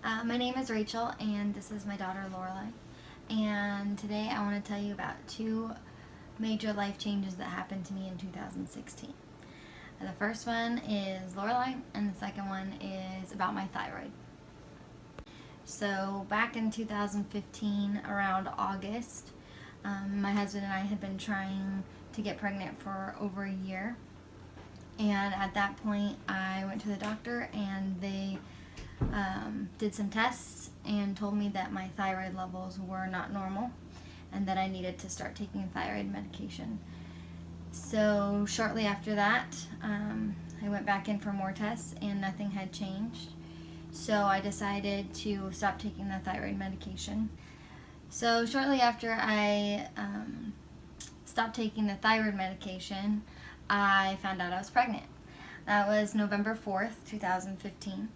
My name is Rachel, and this is my daughter Lorelai. And today I want to tell you about two major life changes that happened to me in 2016. The first one is Lorelai, and the second one is about my thyroid. So back in 2015, around August, my husband and I had been trying to get pregnant for over a year. And at that point, I went to the doctor, and they did some tests and told me that my thyroid levels were not normal and that I needed to start taking thyroid medication. So shortly after that, I went back in for more tests and nothing had changed. So I decided to stop taking the thyroid medication. So shortly after I stopped taking the thyroid medication, I found out I was pregnant. That was November 4th, 2015.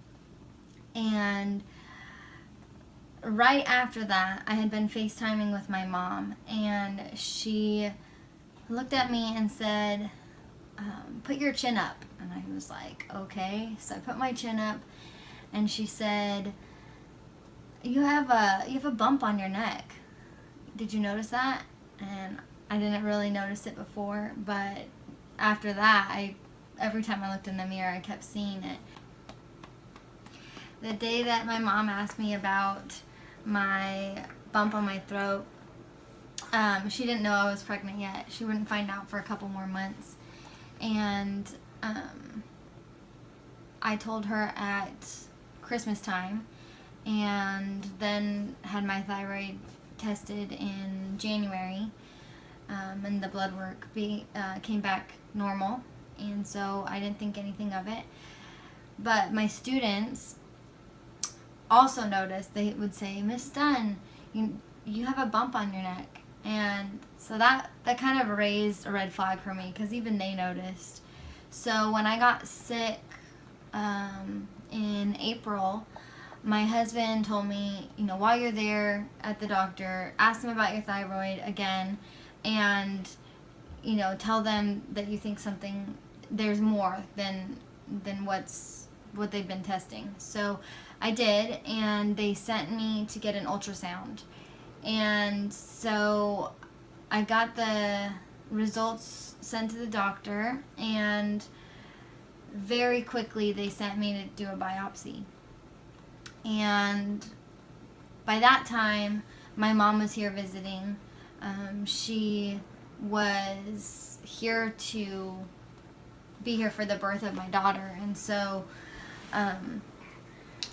And right after that, I had been FaceTiming with my mom, and she looked at me and said, put your chin up. And I was like, okay. So I put my chin up, and she said, you have a bump on your neck. Did you notice that? And I didn't really notice it before, but after that, every time I looked in the mirror, I kept seeing it. The day that my mom asked me about my bump on my throat, she didn't know I was pregnant yet. She wouldn't find out for a couple more months. And I told her at Christmas time, and then had my thyroid tested in January, and the blood work came back normal, and so I didn't think anything of it. But my students also noticed. They would say, Miss Dunn, you have a bump on your neck. And so that kind of raised a red flag for me, because even they noticed. So when I got sick in April, my husband told me, while you're there at the doctor, ask them about your thyroid again, and tell them that you think there's more than what they've been testing. So I did, and they sent me to get an ultrasound. And so I got the results sent to the doctor, and very quickly they sent me to do a biopsy. And by that time, my mom was here visiting. She was here to be here for the birth of my daughter, and so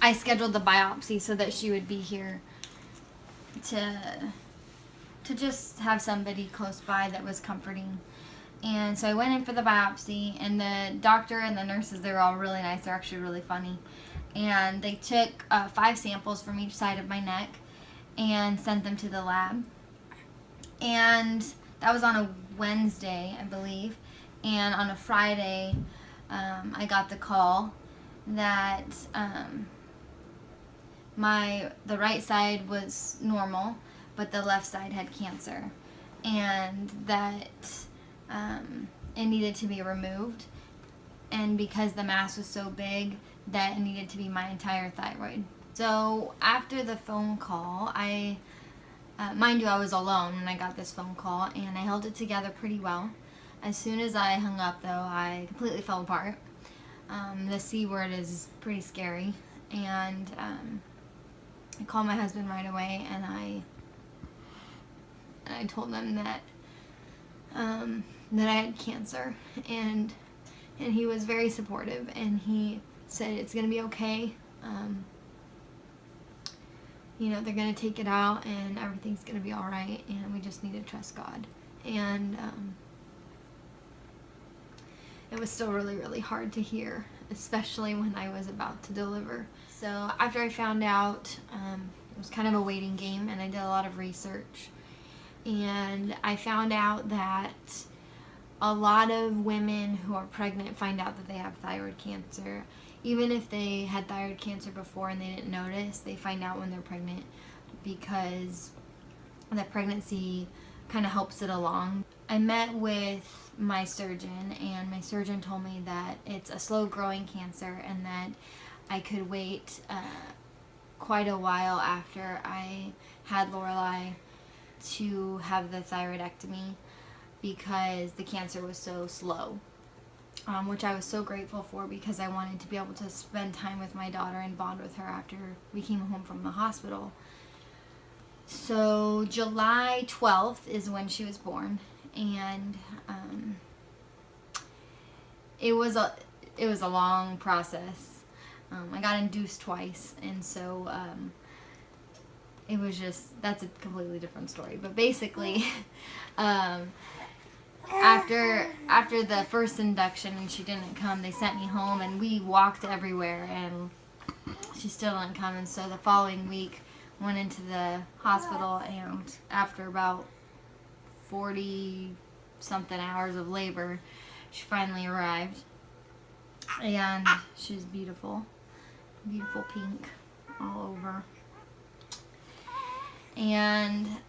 I scheduled the biopsy so that she would be here to just have somebody close by that was comforting. And so I went in for the biopsy, and the doctor and the nurses, they were all really nice. They're actually really funny. And they took 5 samples from each side of my neck and sent them to the lab. And that was on a Wednesday, I believe. And on a Friday, I got the call that the right side was normal, but the left side had cancer, and that it needed to be removed. And because the mass was so big, that it needed to be my entire thyroid. So after the phone call, mind you, I was alone when I got this phone call, and I held it together pretty well. As soon as I hung up, though, I completely fell apart. The C word is pretty scary, and I called my husband right away, and I told them that I had cancer, and he was very supportive, and he said it's gonna be okay. They're gonna take it out, and everything's gonna be all right, and we just need to trust God. And it was still really, really hard to hear, especially when I was about to deliver. So after I found out, it was kind of a waiting game, and I did a lot of research. And I found out that a lot of women who are pregnant find out that they have thyroid cancer. Even if they had thyroid cancer before and they didn't notice, they find out when they're pregnant, because the pregnancy kind of helps it along. I met with my surgeon, and my surgeon told me that it's a slow growing cancer, and that I could wait quite a while after I had Lorelai to have the thyroidectomy because the cancer was so slow, which I was so grateful for because I wanted to be able to spend time with my daughter and bond with her after we came home from the hospital. So July 12th is when she was born, and it was a long process. I got induced twice, and so it was just, that's a completely different story. But basically, after the first induction and she didn't come, they sent me home, and we walked everywhere, and she still didn't come. And so the following week, went into the hospital, and after about 40 something hours of labor, she finally arrived, and she's beautiful pink all over. And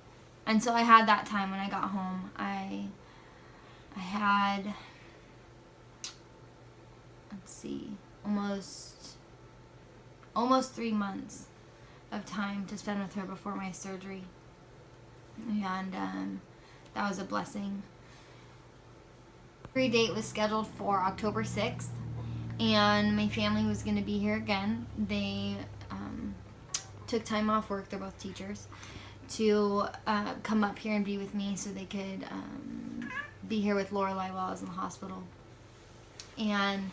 so I had that time when I got home. I had, let's see, almost 3 months of time to spend with her before my surgery, and that was a blessing. Surgery date was scheduled for October 6th, and my family was going to be here again. They took time off work, they're both teachers, to come up here and be with me so they could be here with Lorelai while I was in the hospital. And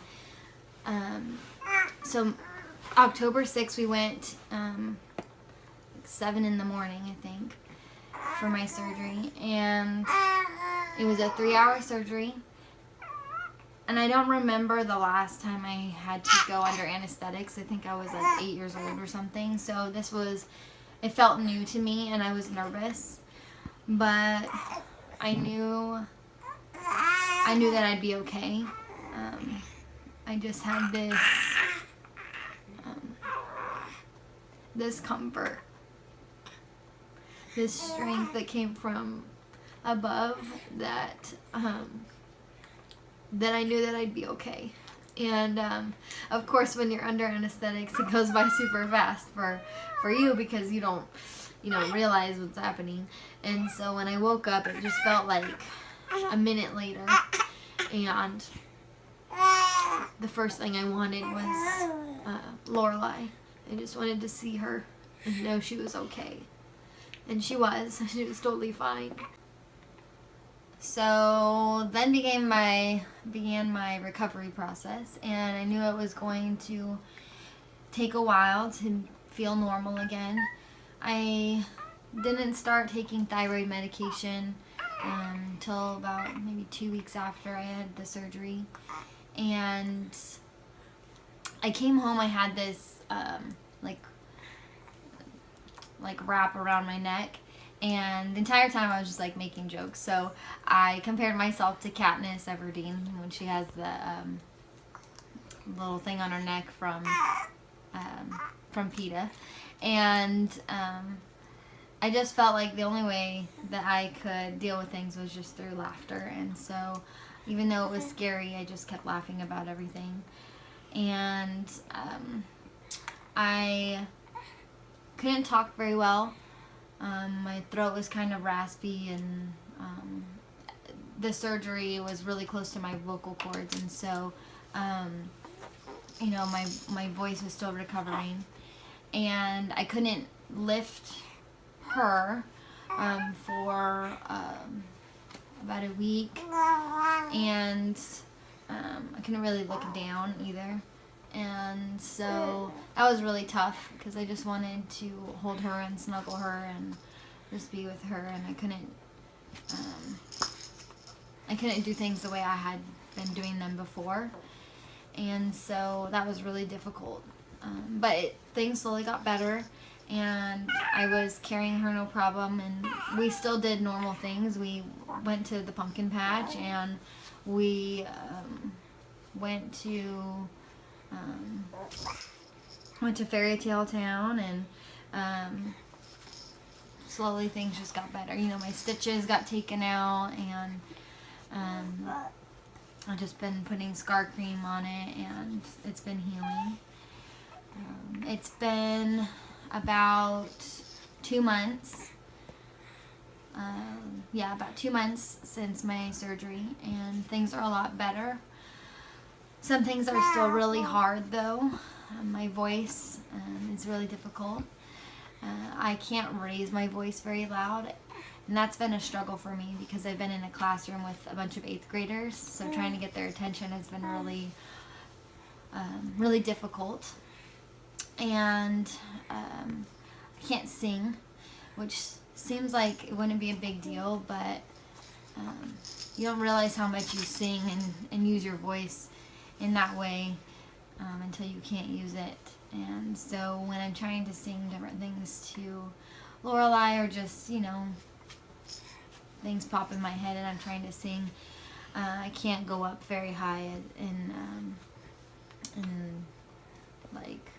so October 6th we went 7 in the morning, I think, for my surgery, and it was a 3-hour surgery. And I don't remember the last time I had to go under anesthetics. I think I was like 8 years old or something. So it felt new to me, and I was nervous. But I knew that I'd be okay. I just had this comfort, this strength that came from above, that I knew that I'd be okay. And of course, when you're under anesthetics, it goes by super fast for you because you don't realize what's happening. And so when I woke up, it just felt like a minute later, and the first thing I wanted was Lorelai. I just wanted to see her and know she was okay. And she was. She was totally fine. So then began my recovery process, and I knew it was going to take a while to feel normal again. I didn't start taking thyroid medication until about maybe 2 weeks after I had the surgery. And I came home, I had this like wrap around my neck, and the entire time I was just like making jokes. So I compared myself to Katniss Everdeen when she has the little thing on her neck from PETA, and I just felt like the only way that I could deal with things was just through laughter. And so even though it was scary, I just kept laughing about everything. And I couldn't talk very well. My throat was kind of raspy, and the surgery was really close to my vocal cords, and so my voice was still recovering, and I couldn't lift her for about a week, and I couldn't really look down either. And so that was really tough because I just wanted to hold her and snuggle her and just be with her, and I couldn't do things the way I had been doing them before, and so that was really difficult. But things slowly got better, and I was carrying her no problem, and we still did normal things. We went to the pumpkin patch, and we went to Fairy Tale Town, and slowly things just got better. My stitches got taken out, and I've just been putting scar cream on it, and it's been healing. It's been about 2 months. About 2 months since my surgery, and things are a lot better. Some things are still really hard though. My voice is really difficult. I can't raise my voice very loud, and that's been a struggle for me because I've been in a classroom with a bunch of 8th graders, so trying to get their attention has been really difficult. And I can't sing, which seems like it wouldn't be a big deal, but you don't realize how much you sing and use your voice in that way until you can't use it. And so when I'm trying to sing different things to Lorelai, or just, things pop in my head and I'm trying to sing, I can't go up very high in like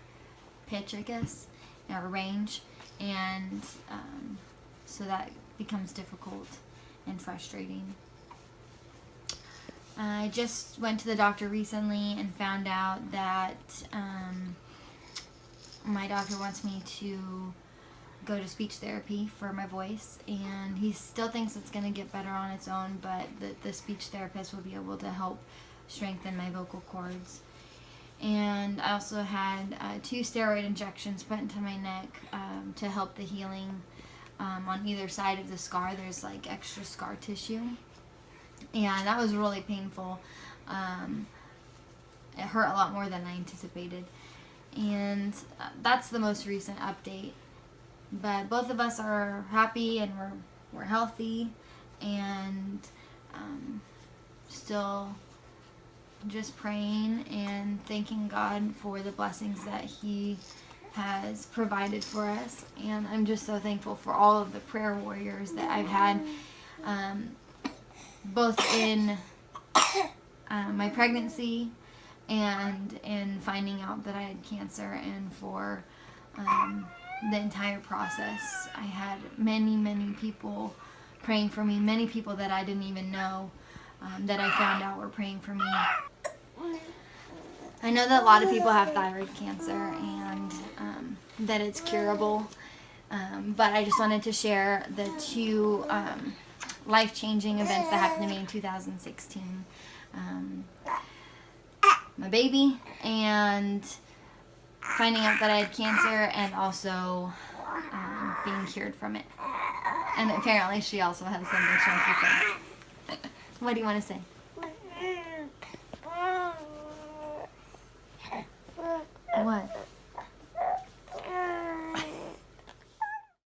pitch, I guess, or range, and so that becomes difficult and frustrating. I just went to the doctor recently and found out that my doctor wants me to go to speech therapy for my voice, and he still thinks it's going to get better on its own, but the speech therapist will be able to help strengthen my vocal cords. And I also had 2 steroid injections put into my neck to help the healing. On either side of the scar, there's like extra scar tissue, and that was really painful. It hurt a lot more than I anticipated, and that's the most recent update. But both of us are happy, and we're healthy, and still just praying and thanking God for the blessings that He has provided for us. And I'm just so thankful for all of the prayer warriors that I've had, both in my pregnancy and in finding out that I had cancer, and for the entire process. I had many people praying for me, many people that I didn't even know that I found out were praying for me. I know that a lot of people have thyroid cancer, and that it's curable, but I just wanted to share the 2 life-changing events that happened to me in 2016. My baby, and finding out that I had cancer, and also being cured from it. And apparently she also has something she wants to say. What do you want to say? What?